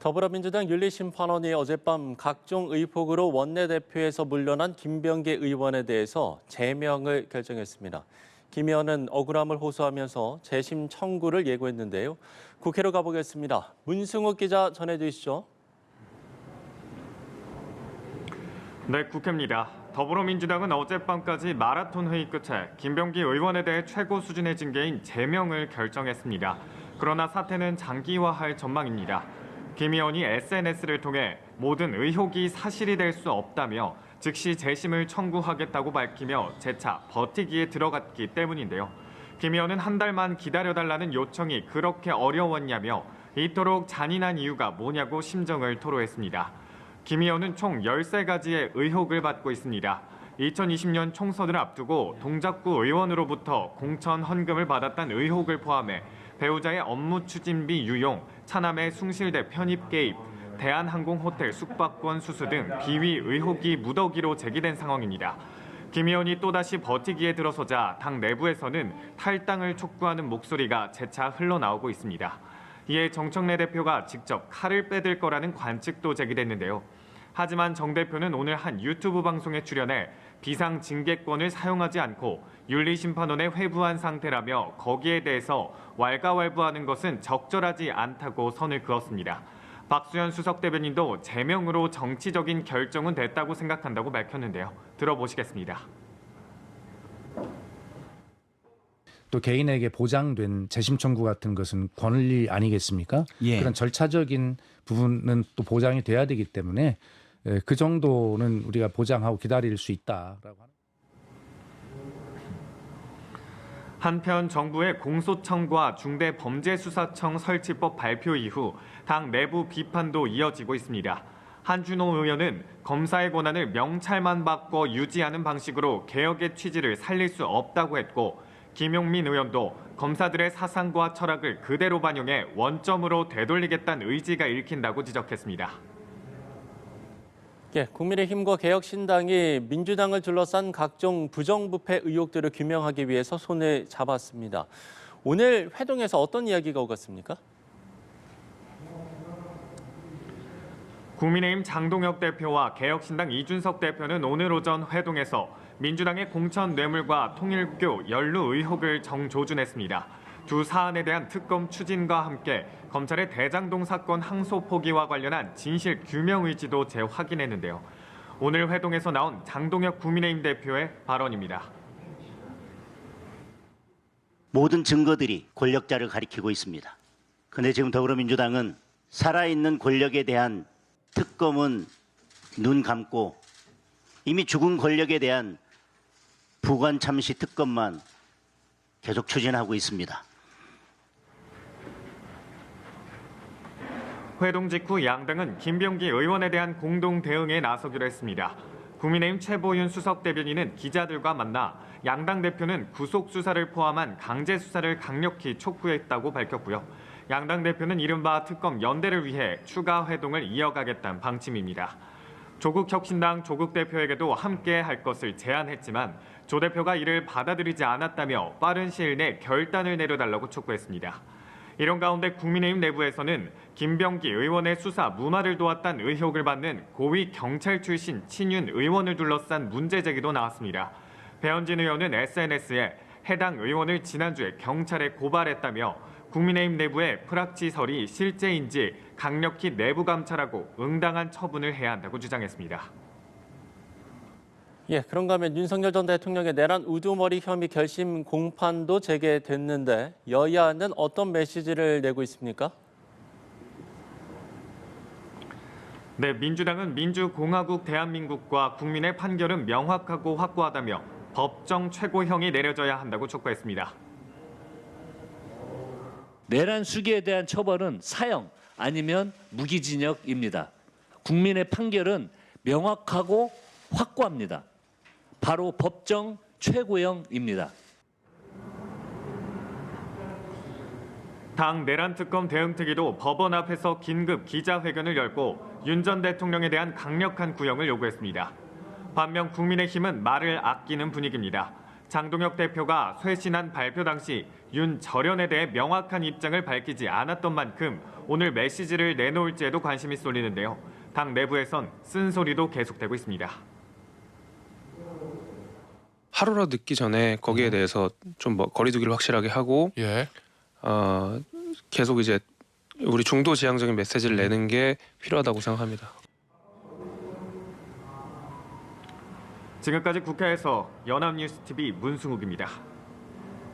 더불어민주당 윤리심판원이 어젯밤 각종 의혹으로 원내대표에서 물러난 김병기 의원에 대해서 제명을 결정했습니다. 김 의원은 억울함을 호소하면서 재심 청구를 예고했는데요. 국회로 가보겠습니다. 문승욱 기자 전해주시죠. 네, 국회입니다. 더불어민주당은 어젯밤까지 마라톤 회의 끝에 김병기 의원에 대해 최고 수준의 징계인 제명을 결정했습니다. 그러나 사태는 장기화할 전망입니다. 김 의원이 SNS를 통해 모든 의혹이 사실이 될 수 없다며 즉시 재심을 청구하겠다고 밝히며 재차 버티기에 들어갔기 때문인데요. 김 의원은 한 달만 기다려달라는 요청이 그렇게 어려웠냐며 이토록 잔인한 이유가 뭐냐고 심정을 토로했습니다. 김 의원은 총 13가지의 의혹을 받고 있습니다. 2020년 총선을 앞두고 동작구 의원으로부터 공천 헌금을 받았다는 의혹을 포함해 배우자의 업무 추진비 유용, 차남의 숭실대 편입 개입, 대한항공호텔 숙박권 수수 등 비위 의혹이 무더기로 제기된 상황입니다. 김 의원이 또다시 버티기에 들어서자 당 내부에서는 탈당을 촉구하는 목소리가 재차 흘러나오고 있습니다. 이에 정청래 대표가 직접 칼을 빼들 거라는 관측도 제기됐는데요. 하지만 정 대표는 오늘 한 유튜브 방송에 출연해 비상징계권을 사용하지 않고 윤리심판원에 회부한 상태라며 거기에 대해서 왈가왈부하는 것은 적절하지 않다고 선을 그었습니다. 박수현 수석 대변인도 제명으로 정치적인 결정은 됐다고 생각한다고 밝혔는데요. 들어보시겠습니다. 또 개인에게 보장된 재심 청구 같은 것은 권리 아니겠습니까? 예. 그런 절차적인 부분은 또 보장이 돼야 되기 때문에 그 정도는 우리가 보장하고 기다릴 수 있다라고 하는. 한편 정부의 공소청과 중대범죄수사청 설치법 발표 이후 당 내부 비판도 이어지고 있습니다. 한준호 의원은 검사의 권한을 명찰만 바꿔 유지하는 방식으로 개혁의 취지를 살릴 수 없다고 했고, 김용민 의원도 검사들의 사상과 철학을 그대로 반영해 원점으로 되돌리겠다는 의지가 읽힌다고 지적했습니다. 국민의힘과 개혁신당이 민주당을 둘러싼 각종 부정부패 의혹들을 규명하기 위해서 손을 잡았습니다. 오늘 회동에서 어떤 이야기가 오갔습니까? 국민의힘 장동혁 대표와 개혁신당 이준석 대표는 오늘 오전 회동에서 민주당의 공천 뇌물과 통일교 연루 의혹을 정조준했습니다. 두 사안에 대한 특검 추진과 함께 검찰의 대장동 사건 항소 포기와 관련한 진실 규명 의지도 재확인했는데요. 오늘 회동에서 나온 장동혁 국민의힘 대표의 발언입니다. 모든 증거들이 권력자를 가리키고 있습니다. 그런데 지금 더불어민주당은 살아있는 권력에 대한 특검은 눈 감고 이미 죽은 권력에 대한 부관 참시 특검만 계속 추진하고 있습니다. 회동 직후 양당은 김병기 의원에 대한 공동 대응에 나서기로 했습니다. 국민의힘 최보윤 수석 대변인은 기자들과 만나 양당 대표는 구속 수사를 포함한 강제 수사를 강력히 촉구했다고 밝혔고요. 양당 대표는 이른바 특검 연대를 위해 추가 회동을 이어가겠다는 방침입니다. 조국 혁신당 조국 대표에게도 함께 할 것을 제안했지만 조 대표가 이를 받아들이지 않았다며 빠른 시일 내 결단을 내려달라고 촉구했습니다. 이런 가운데 국민의힘 내부에서는 김병기 의원의 수사 무마를 도왔다는 의혹을 받는 고위 경찰 출신 친윤 의원을 둘러싼 문제 제기도 나왔습니다. 배현진 의원은 SNS에 해당 의원을 지난주에 경찰에 고발했다며 국민의힘 내부의 프락치설이 실제인지 강력히 내부 감찰하고 응당한 처분을 해야 한다고 주장했습니다. 그런가 하면 윤석열 전 대통령의 내란 우두머리 혐의 결심 공판도 재개됐는데 여야는 어떤 메시지를 내고 있습니까? 네, 민주당은 민주공화국 대한민국과 국민의 판결은 명확하고 확고하다며 법정 최고형이 내려져야 한다고 촉구했습니다. 내란 수기에 대한 처벌은 사형 아니면 무기징역입니다. 국민의 판결은 명확하고 확고합니다. 바로 법정 최고형입니다. 당 내란특검 대응특위도 법원 앞에서 긴급 기자회견을 열고 윤 전 대통령에 대한 강력한 구형을 요구했습니다. 반면 국민의힘은 말을 아끼는 분위기입니다. 장동혁 대표가 쇄신한 발표 당시 윤 절연에 대해 명확한 입장을 밝히지 않았던 만큼 오늘 메시지를 내놓을지에도 관심이 쏠리는데요. 당 내부에선 쓴소리도 계속되고 있습니다. 하루라도 늦기 전에 거기에 대해서 좀 거리두기를 확실하게 하고 예. 계속 이제 우리 중도 지향적인 메시지를 내는 게 필요하다고 생각합니다. 지금까지 국회에서 연합뉴스TV 문승욱입니다.